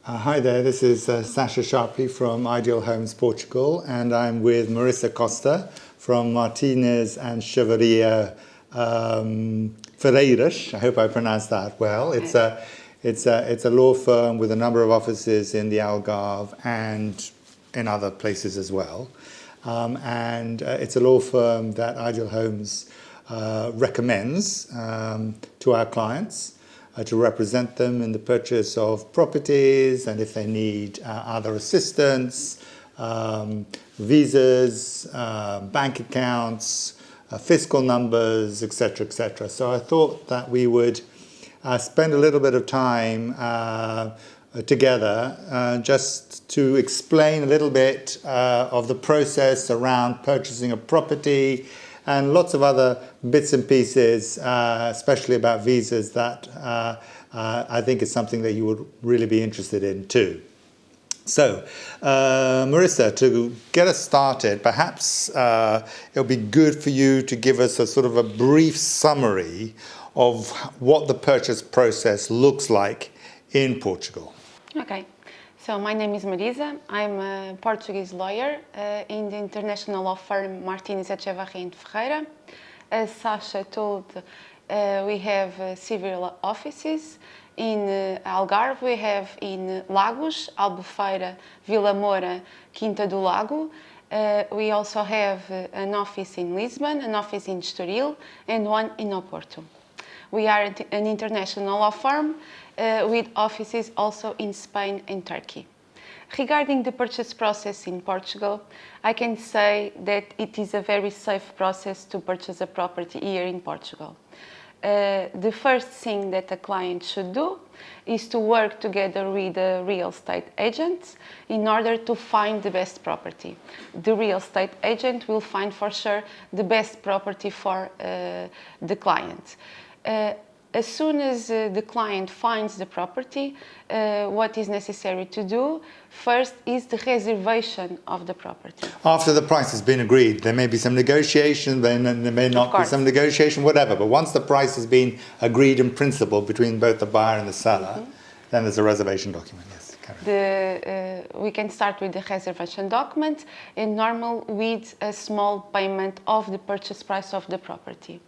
Hi there, this is Sasha Sharpley from Ideal Homes Portugal, and I'm with Marisa Costa from Martinez and Chavaria Ferreiras. I hope I pronounced that well. It's a law firm with a number of offices in the Algarve and in other places as well. It's a law firm that Ideal Homes recommends to our clients to represent them in the purchase of properties, and if they need other assistance, visas, bank accounts, fiscal numbers, etc., etc. So I thought that we would spend a little bit of time together just to explain a little bit of the process around purchasing a property, and lots of other bits and pieces, especially about visas, that I think is something that you would really be interested in too. So, Marisa, to get us started, perhaps it'll be good for you to give us a sort of a brief summary of what the purchase process looks like in Portugal. Okay. So my name is Marisa. I'm a Portuguese lawyer in the international law firm Martinez and Ferreira. As Sasha told, we have several offices. In Algarve, we have in Lagos, Albufeira, Vila Moura, Quinta do Lago. We also have an office in Lisbon, an office in Estoril, and one in Oporto. We are an international law firm with offices also in Spain and Turkey. Regarding the purchase process in Portugal, I can say that it is a very safe process to purchase a property here in Portugal. The first thing that a client should do is to work together with a real estate agent in order to find the best property. The real estate agent will find for sure the best property for the client. As soon as the client finds the property, what is necessary to do first is the reservation of the property. After the price has been agreed, there may be some negotiation, then there may not be some negotiation, whatever. But once the price has been agreed in principle between both the buyer and the seller, then there's a reservation document. Yes. We can start with the reservation document, and normal with a small payment of the purchase price of the property.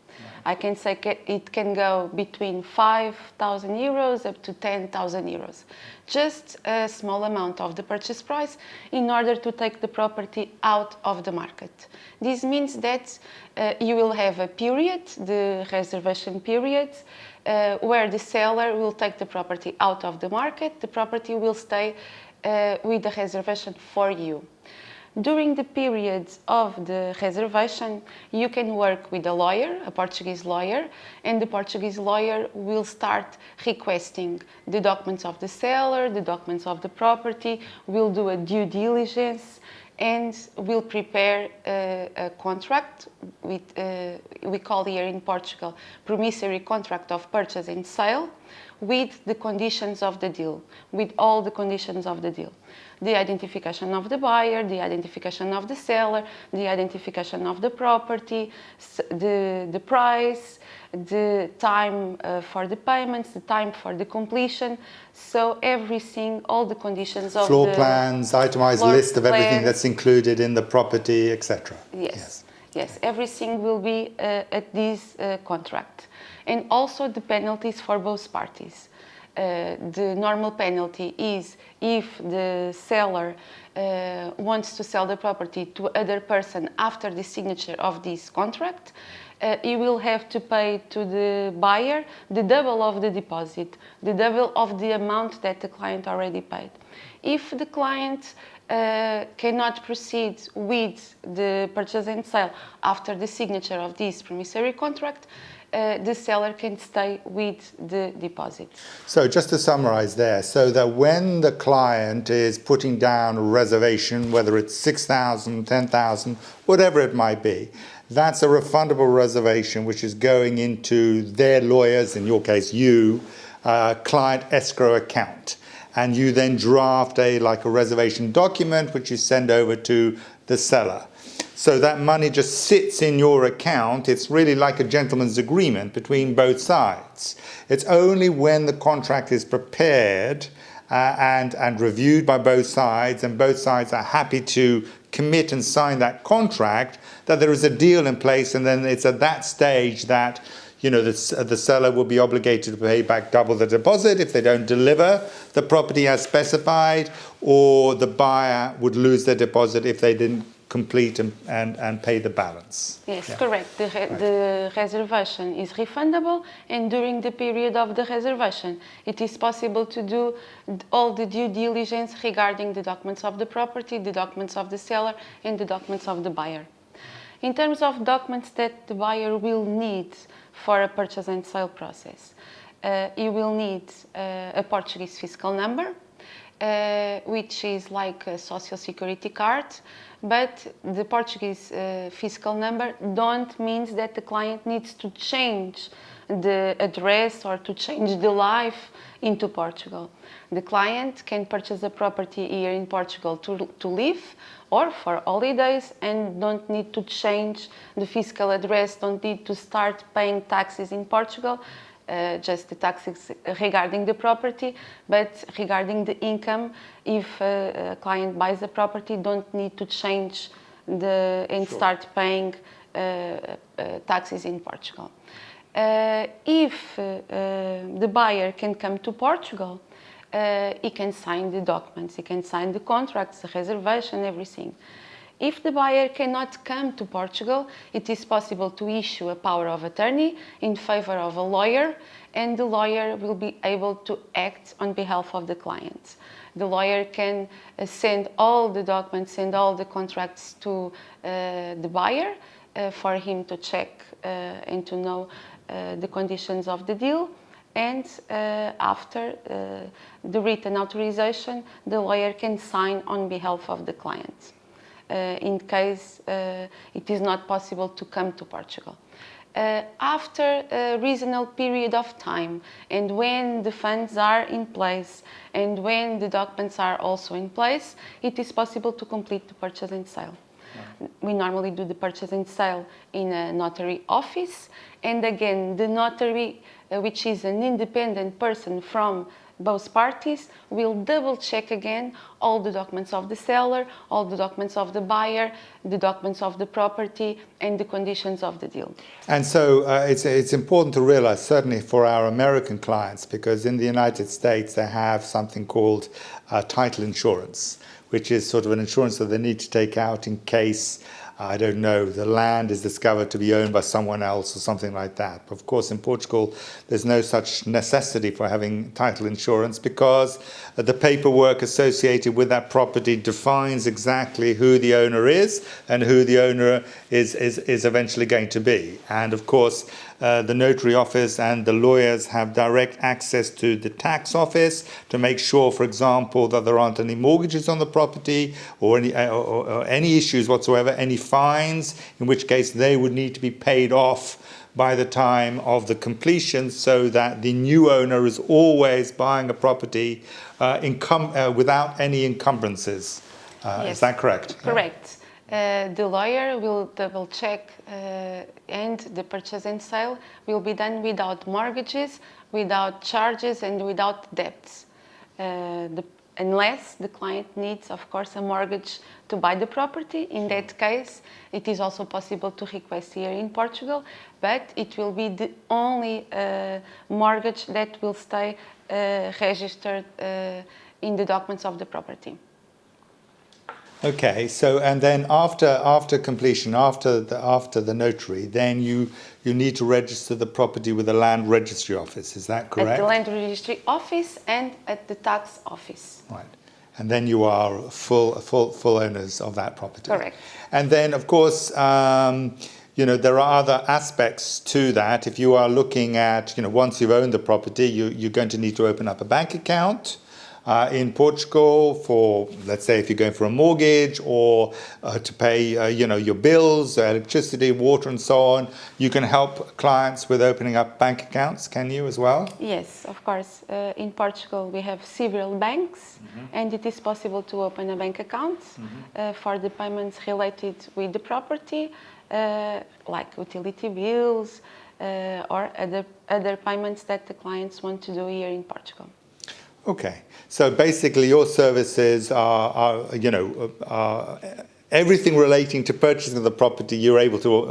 I can say it can go between 5,000 euros up to 10,000 euros. Just a small amount of the purchase price in order to take the property out of the market. This means that you will have a period, the reservation period, where the seller will take the property out of the market. The property will stay with the reservation for you. During the period of the reservation, you can work with a lawyer, a Portuguese lawyer, and the Portuguese lawyer will start requesting the documents of the seller, the documents of the property, will do a due diligence, and will prepare a contract with, we call here in Portugal, promissory contract of purchase and sale, with the conditions of the deal, with all the conditions of the deal. The identification of the buyer, the identification of the seller, the identification of the property, the price, the time for the payments, the time for the completion. So everything, all the conditions of floor plans, itemized list of everything that's included in the property, etc. Yes, everything will be at this contract. And also the penalties for both parties. The normal penalty is if the seller wants to sell the property to other person after the signature of this contract, he will have to pay to the buyer the double of the deposit, the double of the amount that the client already paid. If the client cannot proceed with the purchase and sale after the signature of this promissory contract, the seller can stay with the deposit. So just to summarize there, so that when the client is putting down a reservation, whether it's 6,000, 10,000, whatever it might be, that's a refundable reservation which is going into their lawyers, in your case you, client escrow account. And you then draft a reservation document which you send over to the seller. So that money just sits in your account. It's really like a gentleman's agreement between both sides. It's only when the contract is prepared and reviewed by both sides, and both sides are happy to commit and sign that contract, that there is a deal in place, and then it's at that stage that the seller will be obligated to pay back double the deposit if they don't deliver the property as specified, or the buyer would lose their deposit if they didn't complete and pay the balance. Yes, correct. The reservation is refundable, and during the period of the reservation, it is possible to do all the due diligence regarding the documents of the property, the documents of the seller, and the documents of the buyer. In terms of documents that the buyer will need for a purchase and sale process, he will need a Portuguese fiscal number, which is like a social security card, but the Portuguese fiscal number don't mean that the client needs to change the address or to change the life into Portugal. The client can purchase a property here in Portugal to live or for holidays and don't need to change the fiscal address, don't need to start paying taxes in Portugal. Just the taxes regarding the property, but regarding the income, if a client buys a property, don't need to change and start paying taxes in Portugal. If the buyer can come to Portugal, he can sign the documents, he can sign the contracts, the reservation, everything. If the buyer cannot come to Portugal, it is possible to issue a power of attorney in favor of a lawyer, and the lawyer will be able to act on behalf of the client. The lawyer can send all the documents and all the contracts to the buyer for him to check and to know the conditions of the deal. And after the written authorization, the lawyer can sign on behalf of the client. In case it is not possible to come to Portugal. After a reasonable period of time, and when the funds are in place, and when the documents are also in place, it is possible to complete the purchase and sale. Right. We normally do the purchase and sale in a notary office, and again, the notary, which is an independent person from both parties, will double check again all the documents of the seller, all the documents of the buyer, the documents of the property, and the conditions of the deal. And so it's important to realize, certainly for our American clients, because in the United States they have something called title insurance, which is sort of an insurance that they need to take out in case, I don't know, the land is discovered to be owned by someone else or something like that. But of course, in Portugal, there's no such necessity for having title insurance because the paperwork associated with that property defines exactly who the owner is and who the owner is eventually going to be. And of course, the notary office and the lawyers have direct access to the tax office to make sure, for example, that there aren't any mortgages on the property or any issues whatsoever, any fines, in which case they would need to be paid off by the time of the completion so that the new owner is always buying a property without any encumbrances. Yes. Is that correct? Correct. The lawyer will double check and the purchase and sale will be done without mortgages, without charges and without debts. Unless the client needs, of course, a mortgage to buy the property. In that case, it is also possible to request here in Portugal, but it will be the only mortgage that will stay registered in the documents of the property. Okay, so and then after completion, after the notary, then you need to register the property with the land registry office. Is that correct? At the land registry office and at the tax office. Right, and then you are full owners of that property. Correct. And then, of course, there are other aspects to that. If you are looking at, once you've owned the property, you're going to need to open up a bank account. In Portugal for, let's say, if you're going for a mortgage or to pay, your bills, electricity, water, and so on, you can help clients with opening up bank accounts. Can you as well? Yes, of course. In Portugal, we have several banks, and it is possible to open a bank account for the payments related with the property, like utility bills or other payments that the clients want to do here in Portugal. Okay. So basically your services are everything relating to purchasing of the property, you're able to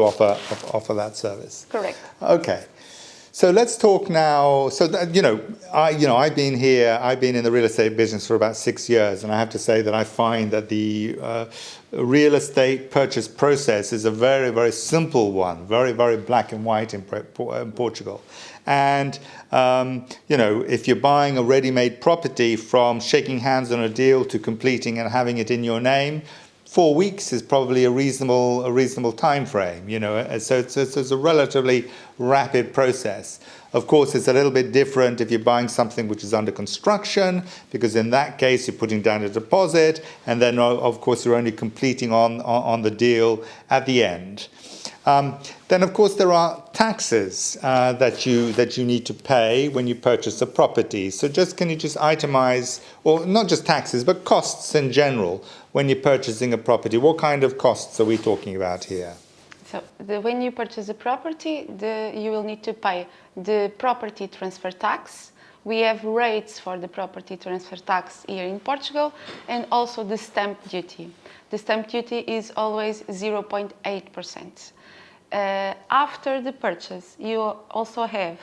offer that service. Correct. Okay. So let's talk now. So I've been here. I've been in the real estate business for about 6 years, and I have to say that I find that the real estate purchase process is a very, very simple one, very, very black and white in Portugal. And if you're buying a ready-made property, from shaking hands on a deal to completing and having it in your name, 4 weeks is probably a reasonable time frame, so it's a relatively rapid process. Of course, it's a little bit different if you're buying something which is under construction, because in that case you're putting down a deposit, and then of course you're only completing on the deal at the end. Then, of course, there are taxes that you need to pay when you purchase a property. So can you just itemize, or not just taxes, but costs in general when you're purchasing a property? What kind of costs are we talking about here? So when you purchase a property, you will need to pay the property transfer tax. We have rates for the property transfer tax here in Portugal, and also the stamp duty. The stamp duty is always 0.8%. After the purchase, you also have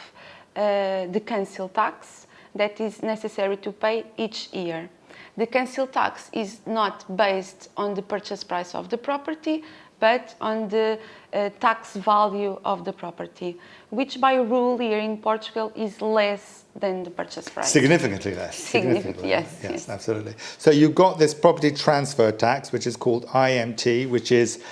the council tax that is necessary to pay each year. The council tax is not based on the purchase price of the property, but on the tax value of the property, which by rule here in Portugal is less than the purchase price. Significantly less. Significantly, yes. Yes, absolutely. So you've got this property transfer tax, which is called IMT, which is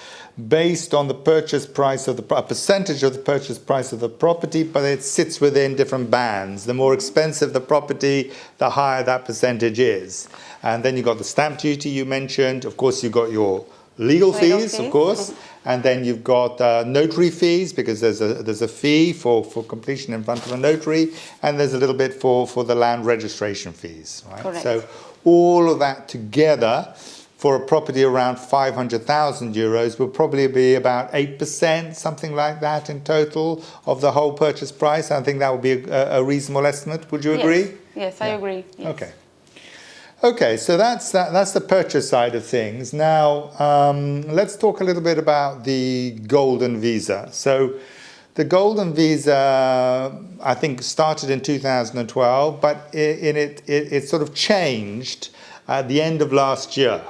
based on the purchase price of a percentage of the purchase price of the property, but it sits within different bands. The more expensive the property, the higher that percentage is. And then you've got the stamp duty you mentioned. Of course, you've got your legal fees, of course, and then you've got notary fees, because there's a fee for completion in front of a notary, and there's a little bit for the land registration fees. Right? Correct. So all of that together, for a property around 500,000 euros, will probably be about 8%, something like that in total of the whole purchase price. I think that would be a reasonable estimate. Would you agree? Yes, I agree. Yes. Okay, so that's the purchase side of things. Now, let's talk a little bit about the golden visa. So the golden visa, I think, started in 2012, but it sort of changed at the end of last year.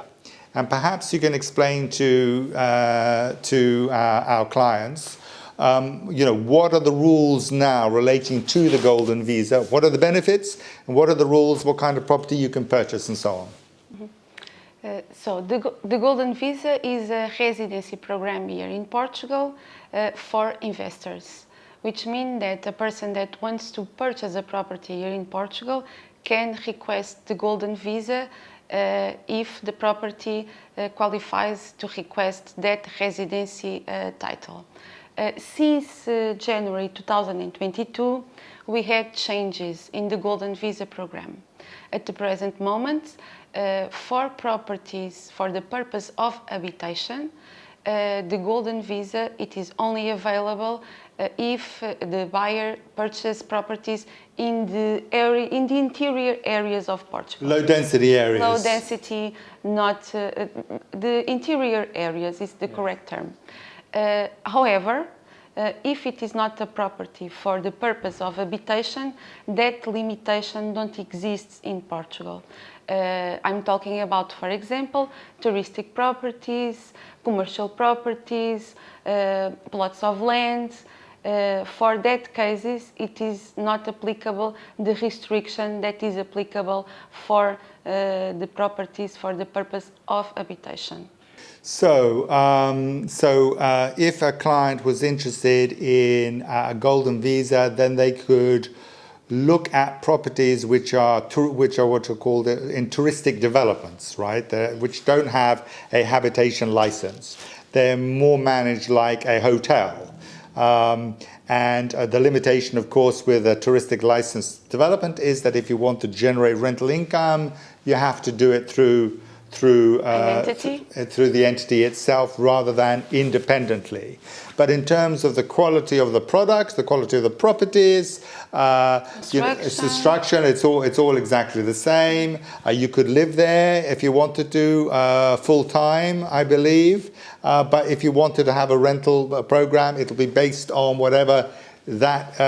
And perhaps you can explain to our clients, what are the rules now relating to the golden visa? What are the benefits, and what are the rules? What kind of property you can purchase, and so on? So the golden visa is a residency program here in Portugal for investors, which means that a person that wants to purchase a property here in Portugal can request the golden visa if the property qualifies to request that residency title. Since January 2022, we had changes in the golden visa program. At the present moment, for properties for the purpose of habitation, the golden visa, it is only available if the buyer purchases properties in the interior areas of Portugal. Low density areas. Low density, not the interior areas is the correct term. However, if it is not a property for the purpose of habitation, that limitation don't exist in Portugal. I'm talking about, for example, touristic properties, commercial properties, plots of land. For that cases, it is not applicable the restriction that is applicable for the properties for the purpose of habitation. So, if a client was interested in a golden visa, then they could look at properties which are what are called in touristic developments, right? Which don't have a habitation license. They're more managed like a hotel. And the limitation, of course, with a touristic license development is that if you want to generate rental income, you have to do it through through entity? through the entity itself rather than independently. But in terms of the quality of the products, the quality of the properties, it's the structure, it's all exactly the same. You could live there if you wanted to full time, I believe. But if you wanted to have a rental program, it'll be based on whatever that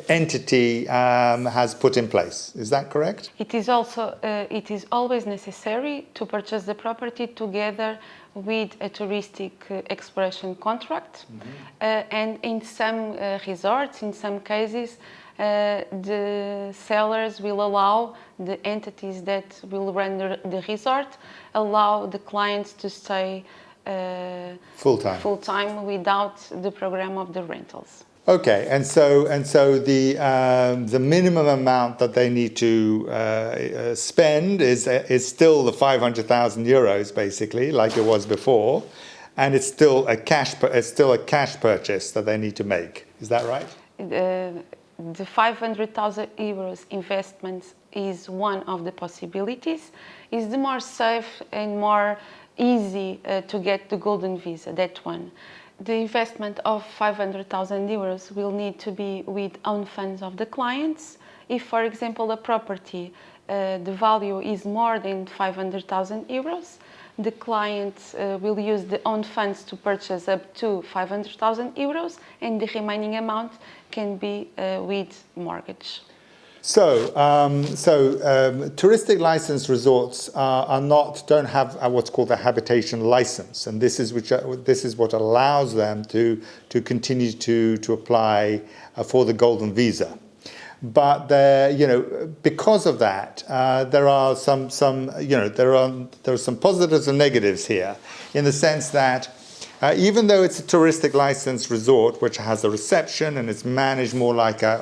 entity has put in place. Is that correct? It is also it is always necessary to purchase the property together with a touristic exploration contract, and in some resorts, in some cases, the sellers will allow the entities that will run the resort allow the clients to stay full time without the program of the rentals. Okay, and so the minimum amount that they need to spend is still the 500,000 euros, basically, like it was before, and it's still a cash purchase that they need to make. Is that right? The 500,000 euros investment is one of the possibilities. It's the more safe and more easy to get the golden visa. That one. The investment of 500,000 euros will need to be with own funds of the clients. If, for example, a property, the value is more than 500,000 euros, the client will use the own funds to purchase up to 500,000 euros, and the remaining amount can be with mortgage. So, touristic licensed resorts don't have what's called a habitation license, and this is what allows them to continue to apply for the golden visa. But because of that, there are some positives and negatives here, in the sense that even though it's a touristic licensed resort, which has a reception and it's managed more like a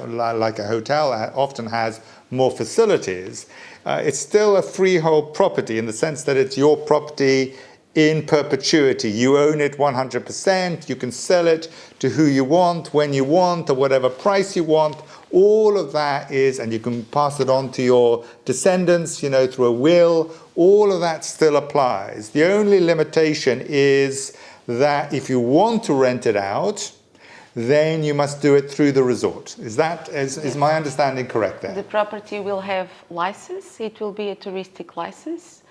hotel, often has more facilities, it's still a freehold property in the sense that it's your property in perpetuity. You own it 100%. You can sell it to who you want, when you want, at whatever price you want. All of that is, and you can pass it on to your descendants, through a will. All of that still applies. The only limitation is that if you want to rent it out, then you must do it through the resort. Is my understanding correct there? The property will have license. It will be a touristic license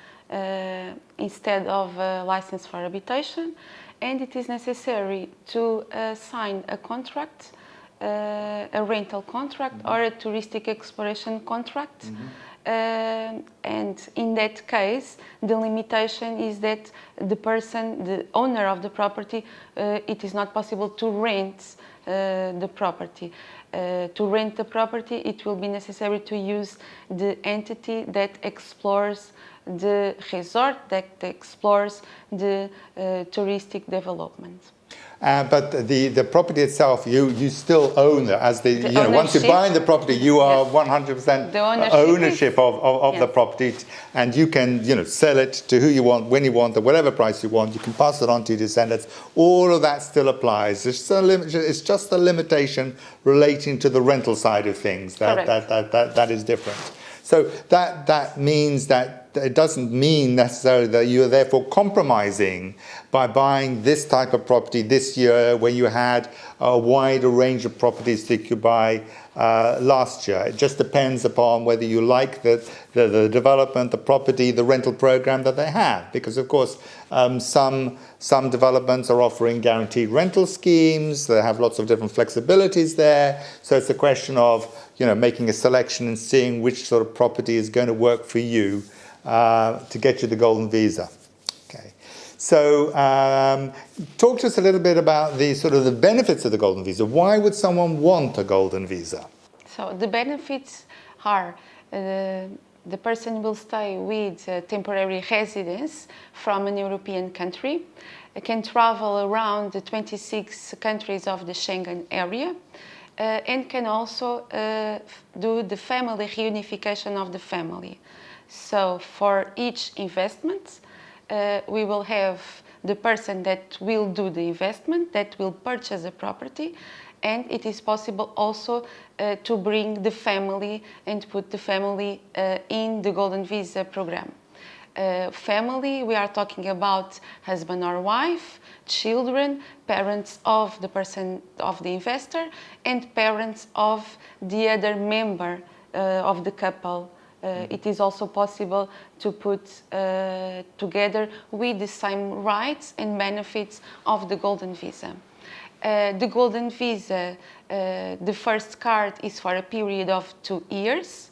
instead of a license for habitation, and it is necessary to sign a contract, a rental contract or a touristic exploration contract. And in that case, the limitation is that the owner of the property, it is not possible to rent the property. To rent the property, it will be necessary to use the entity that explores the resort, that explores the touristic development. But the property itself, you still own it once you buy the property, you are 100% ownership of the property, and you can sell it to who you want, when you want, at whatever price you want. You can pass it on to your descendants. All of that still applies. It's just a limitation relating to the rental side of things that is different. So that means that it doesn't mean necessarily that you are therefore compromising by buying this type of property this year when you had a wider range of properties that you could buy last year. It just depends upon whether you like the development, the property, the rental program that they have. Because of course, some developments are offering guaranteed rental schemes. They have lots of different flexibilities there. So it's a question of making a selection and seeing which sort of property is going to work for you to get you the golden visa. Okay. So talk to us a little bit about the benefits of the golden visa. Why would someone want a golden visa? So the benefits are the person will stay with a temporary residence from an European country, can travel around the 26 countries of the Schengen area, and can also do the family reunification of the family. So for each investment, we will have the person that will do the investment, that will purchase a property, and it is possible also to bring the family and put the family in the Golden Visa program. Family, we are talking about husband or wife, children, parents of the person, of the investor, and parents of the other member of the couple. It is also possible to put together with the same rights and benefits of the Golden Visa. The Golden Visa, the first card is for a period of 2 years.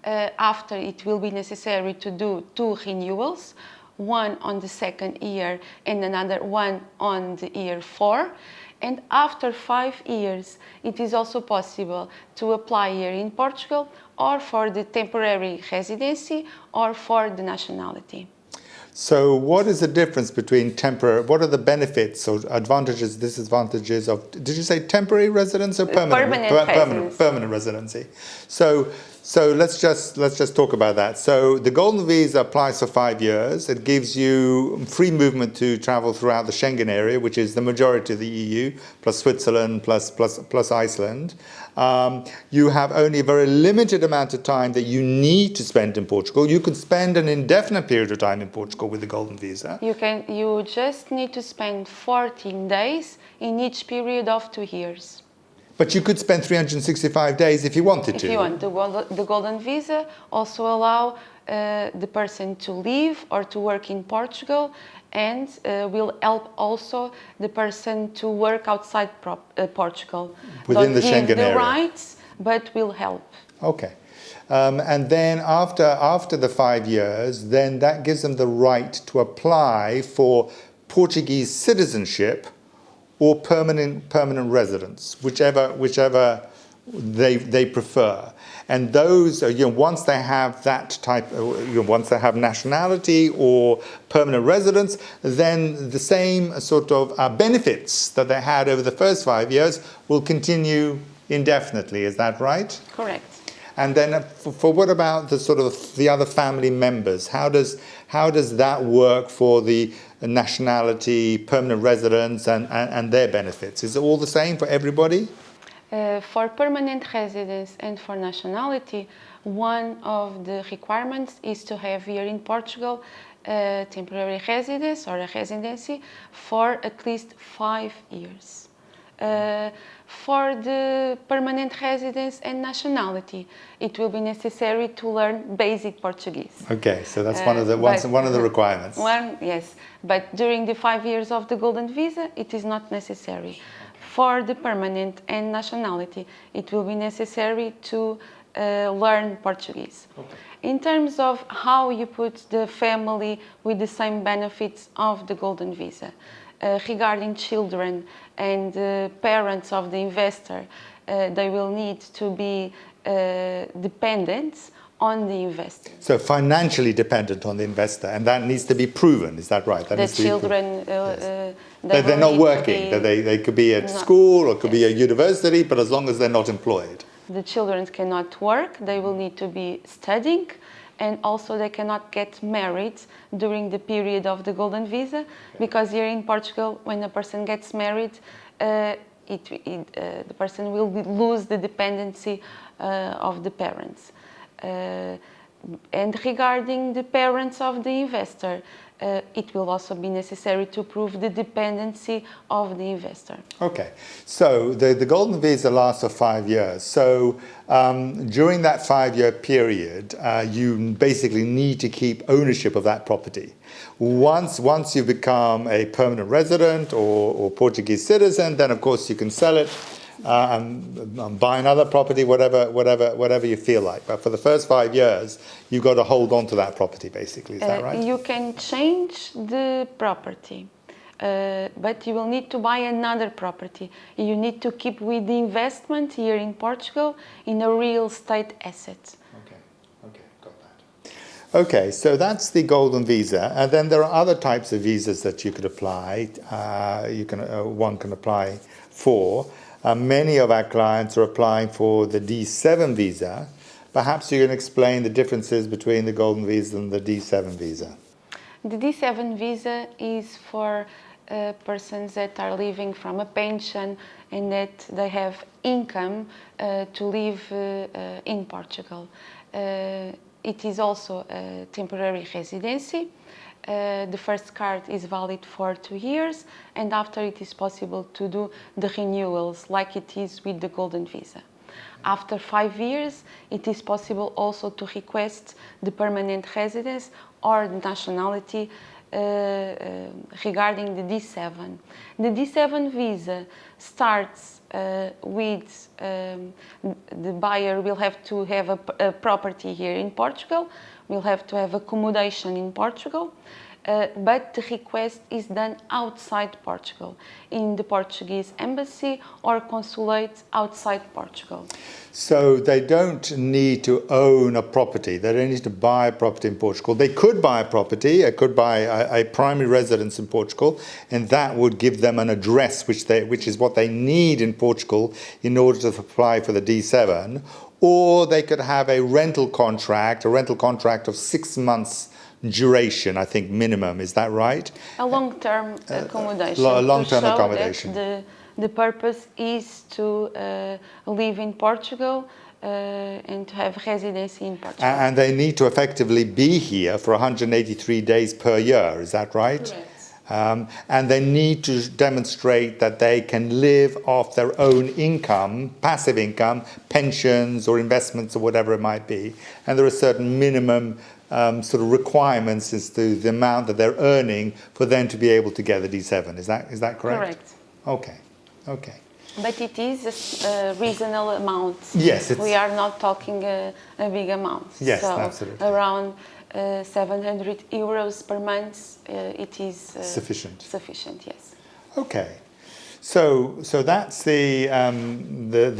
After, it will be necessary to do 2 renewals, one on the second year and another one on the year 4. And after 5 years, it is also possible to apply here in Portugal or for the temporary residency or for the nationality. So what is the difference between temporary, what are the benefits or advantages, disadvantages of, did you say temporary residence or permanent? Permanent residency. So let's just talk about that. So the Golden Visa applies for 5 years. It gives you free movement to travel throughout the Schengen area, which is the majority of the EU, plus Switzerland, plus Iceland. You have only a very limited amount of time that you need to spend in Portugal. You could spend an indefinite period of time in Portugal with the Golden Visa. You just need to spend 14 days in each period of 2 years. But you could spend 365 days if you wanted to. If you want. The Golden Visa also allow the person to live or to work in Portugal, and will help also the person to work outside Portugal. Within the Schengen area. Don't give the rights, but will help. Okay. And then after the 5 years, then that gives them the right to apply for Portuguese citizenship or permanent residence, whichever they prefer. And those, once they have that type, once they have nationality or permanent residence, then the same sort of benefits that they had over the first 5 years will continue indefinitely. Is that right? Correct. And then for what about the sort of the other family members? How does that work for the nationality, permanent residence, and their benefits? Is it all the same for everybody? For permanent residence and for nationality, one of the requirements is to have here in Portugal a temporary residence or a residency for at least 5 years. For the permanent residence and nationality, it will be necessary to learn basic Portuguese. Okay, so that's one of the requirements. Yes, but during the 5 years of the Golden Visa, it is not necessary. For the permanent and nationality, it will be necessary to learn Portuguese. Okay. In terms of how you put the family with the same benefits of the Golden Visa, regarding children and parents of the investor, they will need to be dependent on the investor. So financially dependent on the investor, and that needs to be proven, is that right? That The children, yes. They're not working, that they could be at school or could be at university, but as long as they're not employed. The children cannot work, they will need to be studying, and also they cannot get married during the period of the Golden Visa, because here in Portugal, when a person gets married, the person will lose the dependency of the parents. And regarding the parents of the investor, it will also be necessary to prove the dependency of the investor. Okay, so the Golden Visa lasts for 5 years. So during that 5-year period, you basically need to keep ownership of that property. Once you become a permanent resident or Portuguese citizen, then of course you can sell it and buy another property, whatever you feel like. But for the first 5 years, you've got to hold on to that property, basically. Is that right? You can change the property, but you will need to buy another property. You need to keep with the investment here in Portugal in a real estate asset. Okay, got that. Okay, so that's the Golden Visa, and then there are other types of visas that you could apply. One can apply for. Many of our clients are applying for the D7 visa. Perhaps you can explain the differences between the Golden Visa and the D7 visa. The D7 visa is for persons that are living from a pension and that they have income to live in Portugal. it is also a temporary residency. The first card is valid for 2 years, and after it is possible to do the renewals like it is with the Golden Visa. After 5 years, it is possible also to request the permanent residence or the nationality regarding the D7. The D7 visa starts with the buyer will have to have a property here in Portugal, will have to have accommodation in Portugal, but the request is done outside Portugal, in the Portuguese embassy or consulate outside Portugal. So they don't need to own a property. They don't need to buy a property in Portugal. They could buy a property. They could buy a primary residence in Portugal, and that would give them an address, which is what they need in Portugal in order to apply for the D7. Or they could have a rental contract of 6 months duration, I think, minimum. Is that right? A long-term accommodation. A long-term accommodation. The purpose is to live in Portugal and to have residency in Portugal. And they need to effectively be here for 183 days per year. Is that right? Correct. And they need to demonstrate that they can live off their own income, passive income, pensions or investments or whatever it might be. And there are certain minimum sort of requirements as to the amount that they're earning for them to be able to get the D7. Is that correct? Correct. Okay. Okay. But it is a reasonable amount. Yes. We are not talking a big amount. Yes, so absolutely. Around 700 euros per month, it is sufficient. Sufficient, yes. Okay. So that's the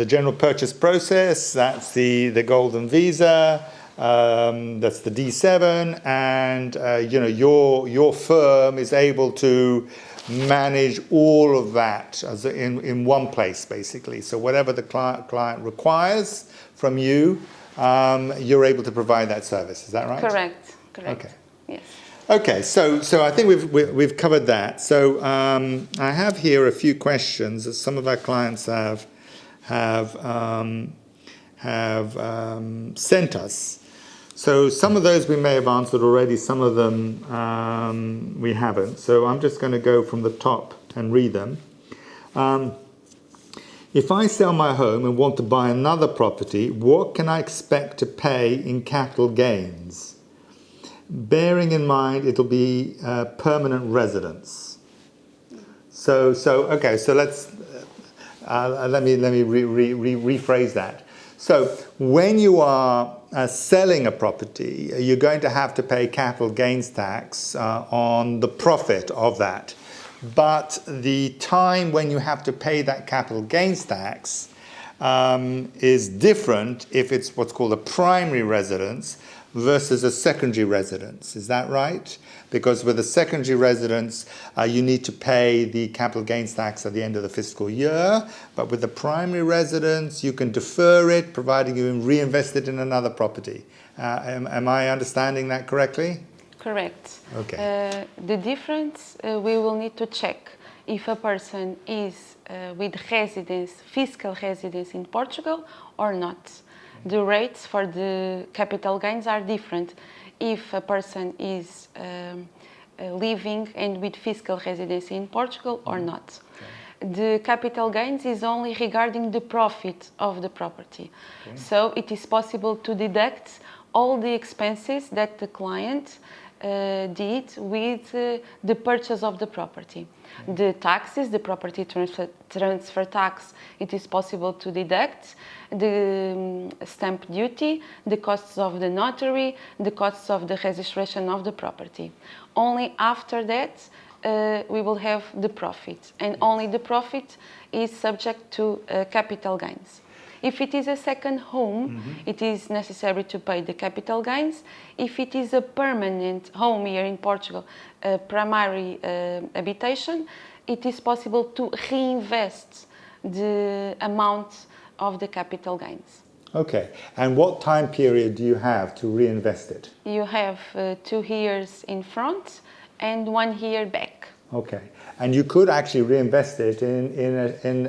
general purchase process. That's the Golden Visa. That's the D7, and your firm is able to manage all of that as in one place, basically. So whatever the client requires from you, you're able to provide that service. Is that right? Correct. Okay. Yes. Okay. So I think we've covered that. So I have here a few questions that some of our clients have sent us. So some of those we may have answered already, some of them we haven't. So I'm just going to go from the top and read them. If I sell my home and want to buy another property, what can I expect to pay in capital gains? Bearing in mind it'll be permanent residence. So let's let me rephrase that. So when you are selling a property, you're going to have to pay capital gains tax on the profit of that. But the time when you have to pay that capital gains tax is different if it's what's called a primary residence versus a secondary residence. Is that right? Because with a secondary residence, you need to pay the capital gains tax at the end of the fiscal year. But with the primary residence, you can defer it, providing you reinvest it in another property. Am I understanding that correctly? Correct. Okay. The difference, we will need to check if a person is with residence, fiscal residence in Portugal or not. The rates for the capital gains are different if a person is living and with fiscal residency in Portugal or not. Okay. The capital gains is only regarding the profit of the property. Okay. So it is possible to deduct all the expenses that the client did with the purchase of the property. The taxes, the property transfer tax, it is possible to deduct, the stamp duty, the costs of the notary, the costs of the registration of the property. Only after that we will have the profit, and only the profit is subject to capital gains. If it is a second home, it is necessary to pay the capital gains. If it is a permanent home here in Portugal, a primary habitation, it is possible to reinvest the amount of the capital gains. Okay. And what time period do you have to reinvest it? You have 2 years in front and 1 year back. Okay. And you could actually reinvest it in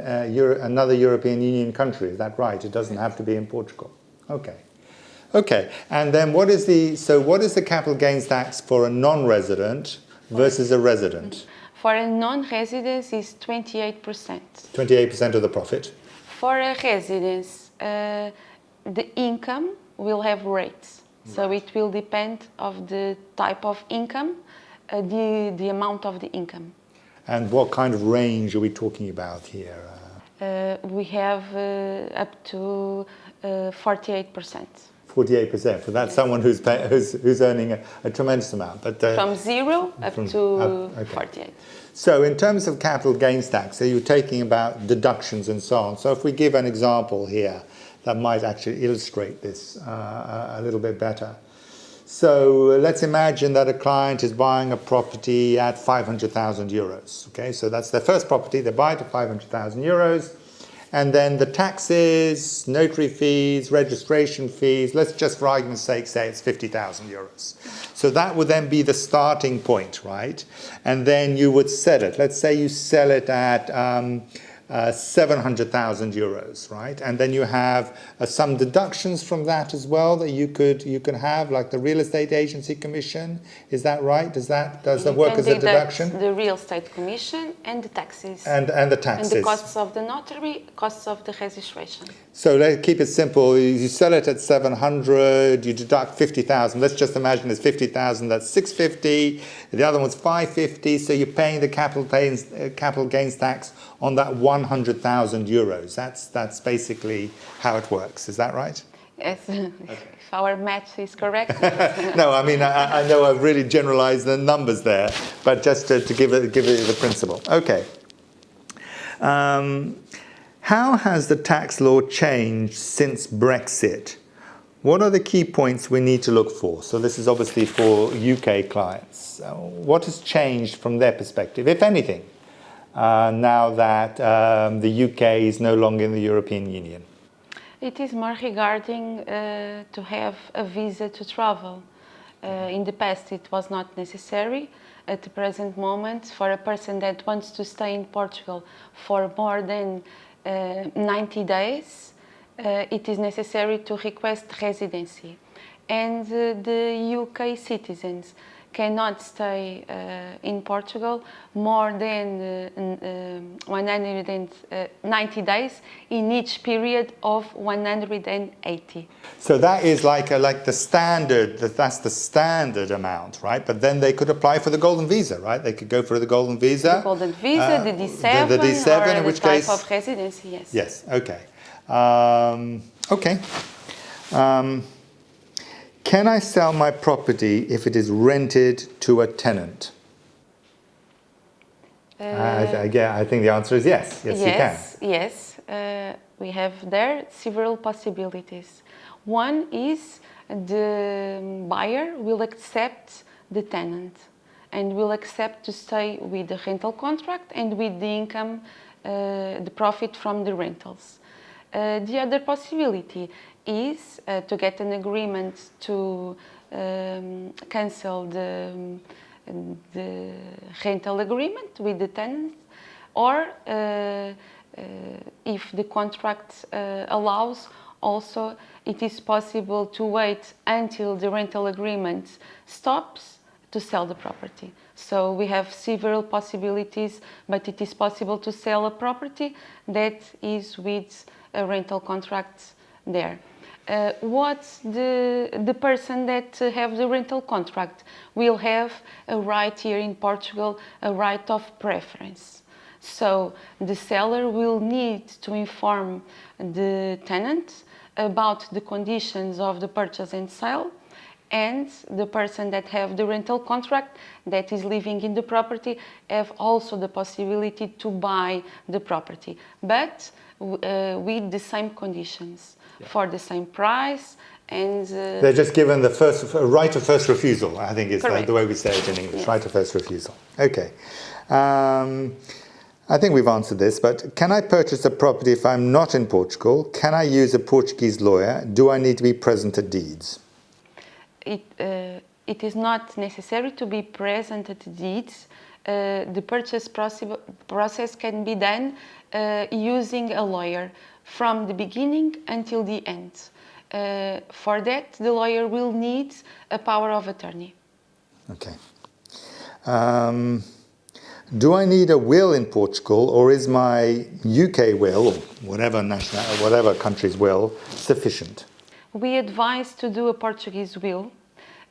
another European Union country, is that right? It doesn't have to be in Portugal. Okay. Okay, and then what is the capital gains tax for a non-resident versus a resident? For a non-resident is 28%. 28% of the profit. For a residence, the income will have rates. So it will depend of the type of income, the amount of the income. And what kind of range are we talking about here? We have up to 48%. 48%. So that's someone who's earning a tremendous amount. But From 0 up to okay. 48. So in terms of capital gains tax, so you're taking about deductions and so on. So if we give an example here that might actually illustrate this a little bit better. So let's imagine that a client is buying a property at 500,000 euros. Okay, so that's their first property. They buy it at 500,000 euros. And then the taxes, notary fees, registration fees, let's just for argument's sake say it's 50,000 euros. So that would then be the starting point, right? And then you would sell it. Let's say you sell it at 700,000 euros, right? And then you have some deductions from that as well that you can have, like the real estate agency commission. Is that right? Does that work as a deduction? The real estate commission and the taxes. And the taxes. And the costs of the notary, costs of the registration. So let's keep it simple. You sell it at 700, you deduct 50,000. Let's just imagine it's 50,000, that's 650. The other one's 550. So you're paying the capital gains tax on that 100,000 euros. That's basically how it works. Is that right? Yes. Okay. If our math is correct. No, I mean, I know I've really generalized the numbers there, but just to give it the principle. Okay. How has the tax law changed since Brexit? What are the key points we need to look for? So this is obviously for UK clients. What has changed from their perspective, if anything, now that the UK is no longer in the European Union? It is more regarding to have a visa to travel. In the past, it was not necessary. At the present moment, for a person that wants to stay in Portugal for more than 90 days, it is necessary to request residency. And the UK citizens cannot stay in Portugal more than 190 days in each period of 180. So that is like the standard, that's the standard amount, right? But then they could apply for the golden visa, right? They could go for the golden visa. The golden visa, the D7, the D7, or in which the type case, of residency, yes. Yes, okay. Can I sell my property if it is rented to a tenant? I think the answer is yes. Yes, you can. Yes, we have there several possibilities. One is the buyer will accept the tenant and will accept to stay with the rental contract and with the income, the profit from the rentals. The other possibility is to get an agreement to cancel the rental agreement with the tenant, or if the contract allows, also it is possible to wait until the rental agreement stops to sell the property. So we have several possibilities, but it is possible to sell a property that is with a rental contract there. What the person that have the rental contract will have a right here in Portugal, a right of preference. So the seller will need to inform the tenant about the conditions of the purchase and sale, and the person that have the rental contract that is living in the property have also the possibility to buy the property, but with the same conditions, for the same price, and they're just given the right of first refusal. I think is the way we say it in English. Yes. Right of first refusal. Okay. I think we've answered this, but can I purchase a property if I'm not in Portugal? Can I use a Portuguese lawyer? Do I need to be present at deeds? It is not necessary to be present at the deeds. The purchase process can be done using a lawyer from the beginning until the end. For that, the lawyer will need a power of attorney. Okay. Do I need a will in Portugal, or is my UK will, or whatever country's will, sufficient? We advise to do a Portuguese will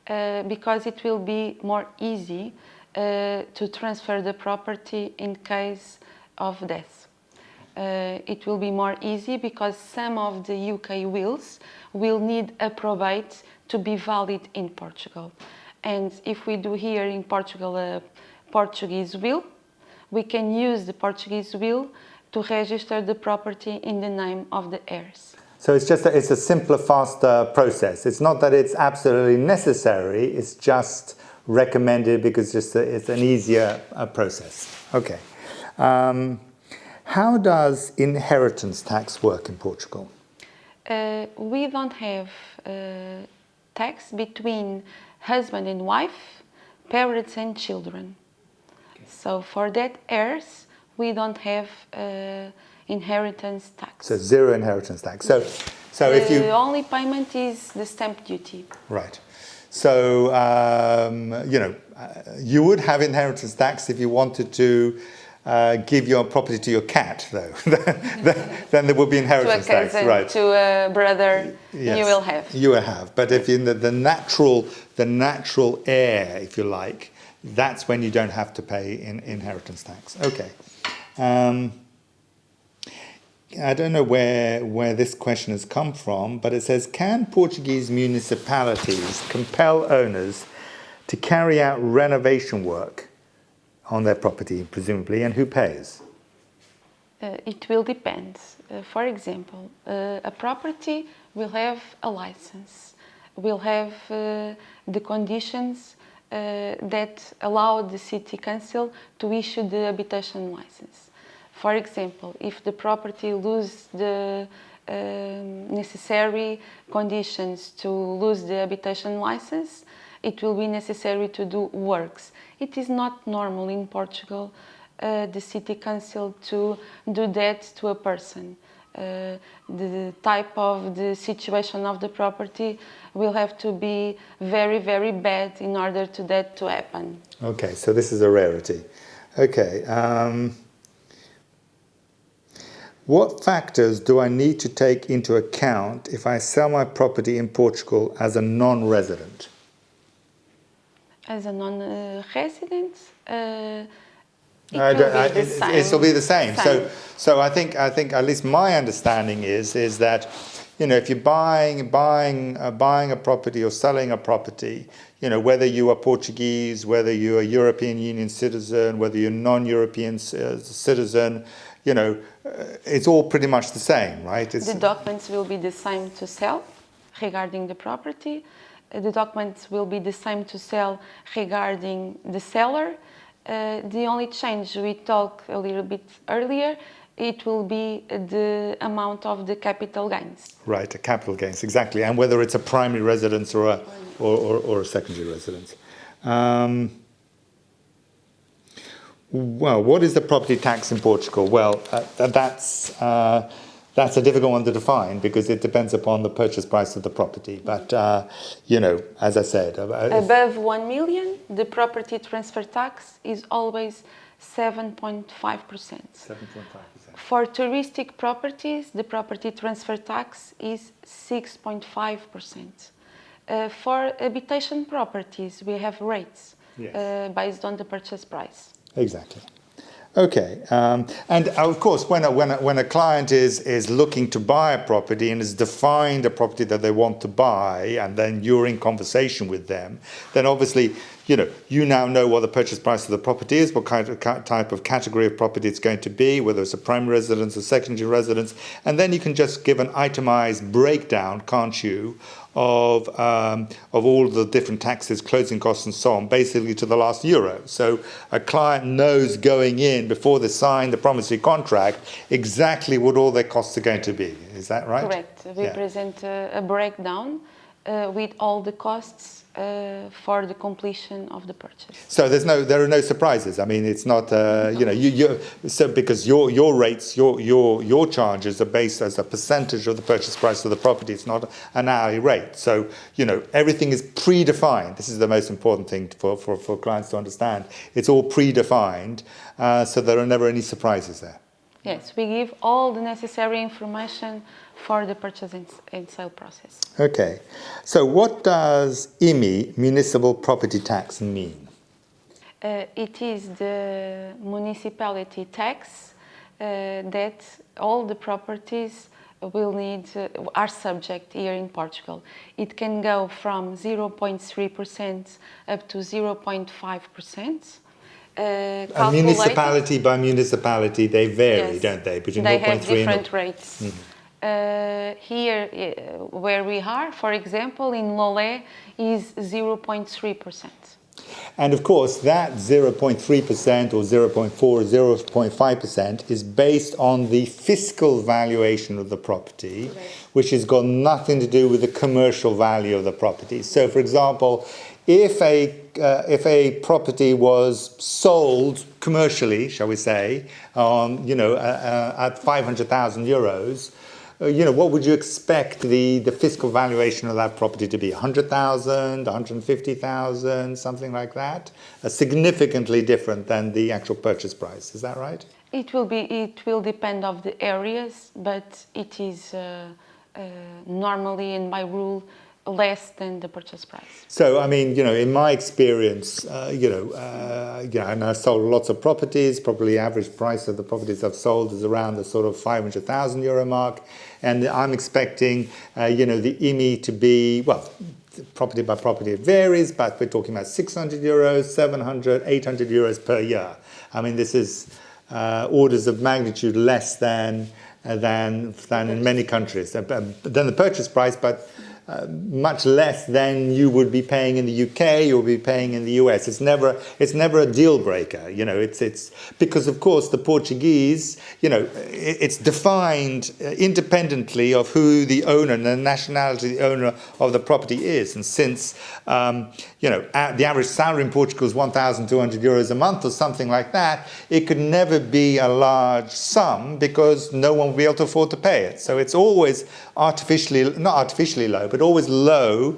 because it will be more easy to transfer the property in case of death. It will be more easy because some of the UK wills will need a probate to be valid in Portugal. And if we do here in Portugal a Portuguese will, we can use the Portuguese will to register the property in the name of the heirs. So it's a simpler, faster process. It's not that it's absolutely necessary, it's just recommended because it's an easier process. Okay. How does inheritance tax work in Portugal? We don't have tax between husband and wife, parents and children. Okay. So for that heirs, we don't have inheritance tax. So zero inheritance tax. So if you... The only payment is the stamp duty. Right. So, you would have inheritance tax if you wanted to give your property to your cat, though. Then there would be inheritance tax, right? To a brother, yes, you will have. You will have. But if in the natural heir, if you like, that's when you don't have to pay inheritance tax. Okay. I don't know where this question has come from, but it says, can Portuguese municipalities compel owners to carry out renovation work on their property, presumably, and who pays? It will depend. For example, a property will have a license, will have the conditions that allow the city council to issue the habitation license. For example, if the property loses the necessary conditions to lose the habitation license, it will be necessary to do works. It is not normal in Portugal, the city council to do that to a person. The type of the situation of the property will have to be very, very bad in order to that to happen. Okay, so this is a rarity. Okay. What factors do I need to take into account if I sell my property in Portugal as a non-resident? As a non-resident, it will be the same. So I think at least my understanding is that, if you're buying a property or selling a property, whether you are Portuguese, whether you're a European Union citizen, whether you're non-European citizen, it's all pretty much the same, right? The documents will be the same to sell regarding the property. The documents will be the same to sell regarding the seller. The only change we talked a little bit earlier, it will be the amount of the capital gains. Right, the capital gains, exactly. And whether it's a primary residence or a secondary residence. Well, what is the property tax in Portugal? Well, that's a difficult one to define because it depends upon the purchase price of the property. But, as I said... above 1 million, the property transfer tax is always 7.5%. 7.5%. For touristic properties, the property transfer tax is 6.5%. For habitation properties, we have rates, yes, based on the purchase price. Exactly. Okay, and of course, when a client is looking to buy a property and has defined a property that they want to buy, and then you're in conversation with them, then obviously, you now know what the purchase price of the property is, what kind of type of category of property it's going to be, whether it's a primary residence or secondary residence, and then you can just give an itemized breakdown, can't you, of all the different taxes, closing costs and so on, basically to the last euro. So a client knows going in, before they sign the promissory contract, exactly what all their costs are going to be. Is that right? Correct. We present a breakdown with all the costs for the completion of the purchase. So there are no surprises. I mean, it's not, so because your rates, your charges are based as a percentage of the purchase price of the property. It's not an hourly rate. So, everything is predefined. This is the most important thing for clients to understand. It's all predefined, so there are never any surprises there. Yes, we give all the necessary information for the purchase and sale process. Okay, so what does IMI, municipal property tax, mean? It is the municipality tax that all the properties will need, are subject here in Portugal. It can go from 0.3% up to 0.5%. And municipality by municipality, they vary, yes, don't they? Between they 0.3 have different and rates. Here, where we are, for example, in Lolé, is 0.3%. And of course, that 0.3% or 0.4 or 0.5% is based on the fiscal valuation of the property, right, which has got nothing to do with the commercial value of the property. So, for example, if a property was sold commercially, shall we say, at 500,000 euros, what would you expect the fiscal valuation of that property to be? 100,000, 150,000, something like that? Significantly different than the actual purchase price. Is that right? It will depend of the areas, but it is normally and by rule less than the purchase price. So, I mean, in my experience, and I've sold lots of properties, probably average price of the properties I've sold is around the sort of 500,000 euro mark. And I'm expecting, the IMI to be, well, property by property it varies, but we're talking about 600 euros, 700, 800 euros per year. I mean, this is orders of magnitude less than in many countries. Than the purchase price, but much less than you would be paying in the UK, you'll be paying in the US. It's never a deal breaker. It's because of course the Portuguese, it's defined independently of who the owner and the nationality of the owner of the property is. And since the average salary in Portugal is 1,200 euros a month or something like that, it could never be a large sum because no one will be able to afford to pay it. So it's always not artificially low, but always low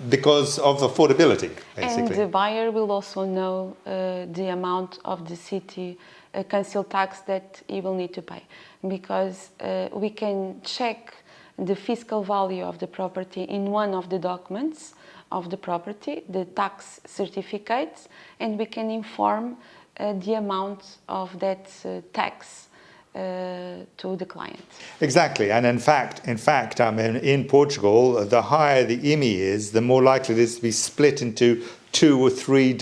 because of affordability, basically. And the buyer will also know the amount of the city council tax that he will need to pay, because we can check the fiscal value of the property in one of the documents of the property, the tax certificates, and we can inform the amount of that tax to the client. Exactly, and in fact, I mean, in Portugal, the higher the IMI is, the more likely it is to be split into two or three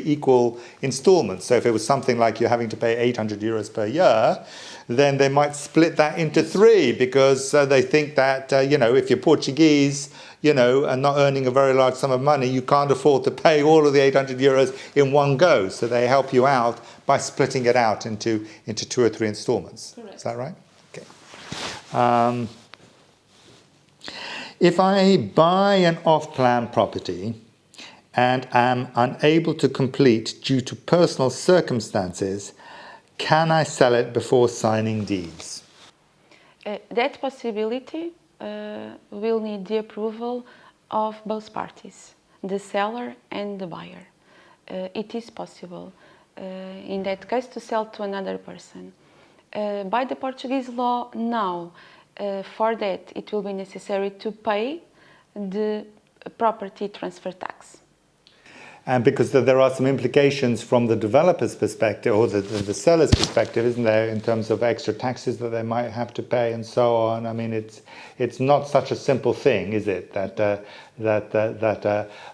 equal installments. So if it was something like you're having to pay 800 euros per year, then they might split that into three because they think that if you're Portuguese, and not earning a very large sum of money, you can't afford to pay all of the 800 euros in one go. So they help you out by splitting it out into two or three installments. Correct. Is that right? Okay. If I buy an off-plan property and am unable to complete due to personal circumstances, can I sell it before signing deeds? That possibility will need the approval of both parties, the seller and the buyer. It is possible, in that case, to sell to another person. By the Portuguese law now, for that it will be necessary to pay the property transfer tax. And because there are some implications from the developer's perspective or the seller's perspective, isn't there, in terms of extra taxes that they might have to pay and so on. I mean, it's not such a simple thing, is it? That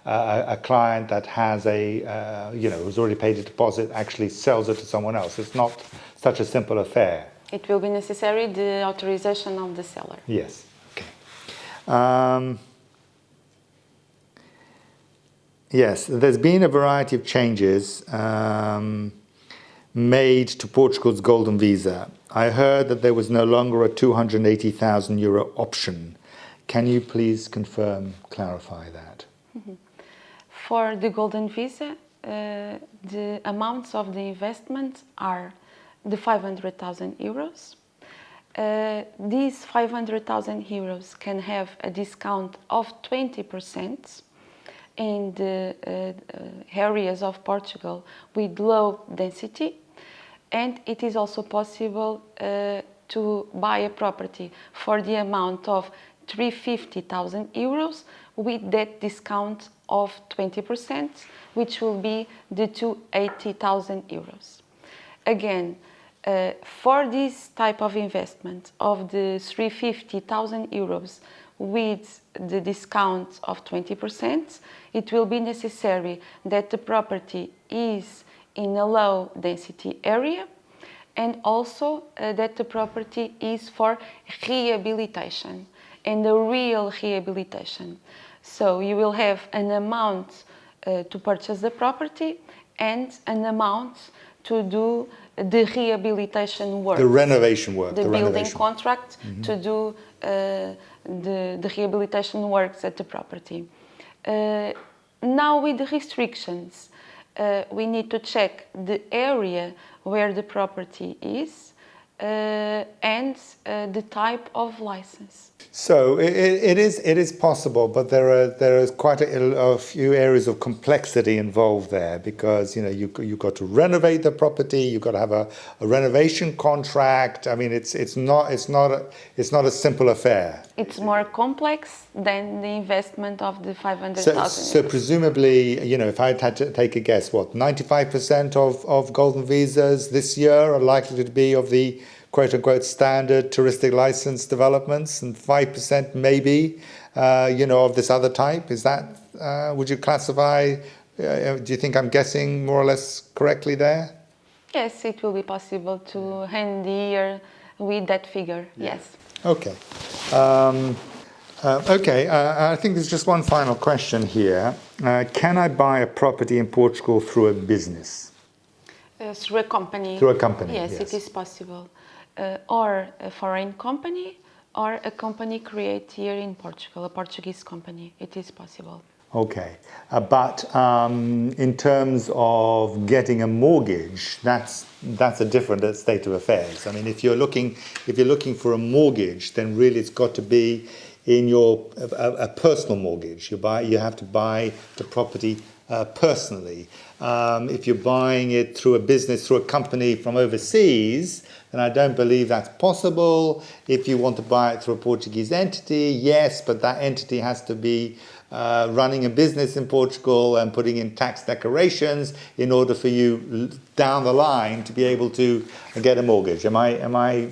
a client that has who's already paid a deposit actually sells it to someone else. It's not such a simple affair. It will be necessary the authorization of the seller. Yes. Okay. Yes, there's been a variety of changes made to Portugal's golden visa. I heard that there was no longer a 280,000 euro option. Can you please clarify that? For the golden visa, the amounts of the investment are the 500,000 euros. These 500,000 euros can have a discount of 20% in the areas of Portugal with low density, and it is also possible to buy a property for the amount of 350,000 euros with that discount of 20%, which will be the 280,000 euros. Again, for this type of investment of the 350,000 euros with the discount of 20%, it will be necessary that the property is in a low density area, and also that the property is for rehabilitation, and a real rehabilitation. So you will have an amount to purchase the property and an amount to do the rehabilitation work. The renovation work. The building contract to do the rehabilitation works at the property. Now with the restrictions, we need to check the area where the property is and the type of license. So it is possible, but there is quite a few areas of complexity involved there, because you've got to renovate the property, you've got to have a renovation contract. I mean, it's not a simple affair. It's more complex than the investment of the 500,000. So presumably, if I had to take a guess, 95% of golden visas this year are likely to be of the quote-unquote standard touristic license developments, and 5% maybe, of this other type. Is that, would you classify, do you think I'm guessing more or less correctly there? Yes, it will be possible to end the year with that figure, yes. Okay. I think there's just one final question here. Can I buy a property in Portugal through a business? Through a company. Through a company, yes. It is possible. Or a foreign company, or a company created here in Portugal, a Portuguese company. It is possible. Okay, but in terms of getting a mortgage, that's a different state of affairs. I mean, if you're looking for a mortgage, then really it's got to be in a personal mortgage. You have to buy the property personally. If you're buying it through a business, through a company from overseas, then I don't believe that's possible. If you want to buy it through a Portuguese entity, yes, but that entity has to be running a business in Portugal and putting in tax declarations in order for you down the line to be able to get a mortgage. Am I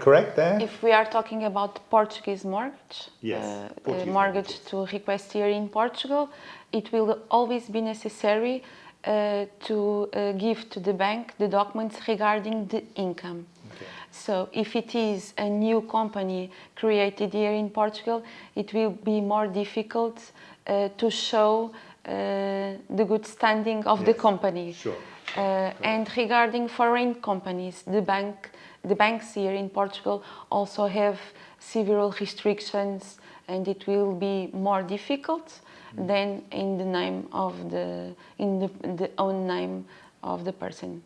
correct there? If we are talking about Portuguese mortgage, yes, mortgage to request here in Portugal, it will always be necessary to give to the bank the documents regarding the income. Okay. So if it is a new company created here in Portugal, it will be more difficult to show the good standing of the company. Sure. And regarding foreign companies, the banks here in Portugal also have several restrictions, and it will be more difficult than in the name of the own name of the person.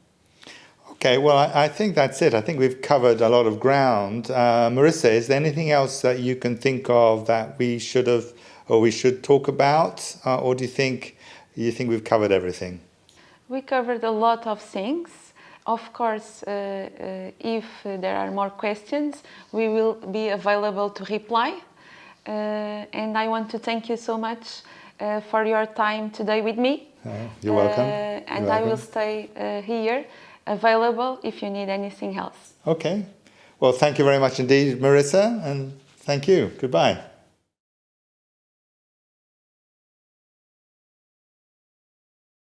Okay, well, I think that's it. I think we've covered a lot of ground. Marisa, is there anything else that you can think of that we should have, or we should talk about, or do you think we've covered everything? We covered a lot of things. Of course, if there are more questions, we will be available to reply. And I want to thank you so much for your time today with me. You're welcome. And I will stay here, available if you need anything else. Okay. Well, thank you very much indeed, Marisa, and thank you. Goodbye.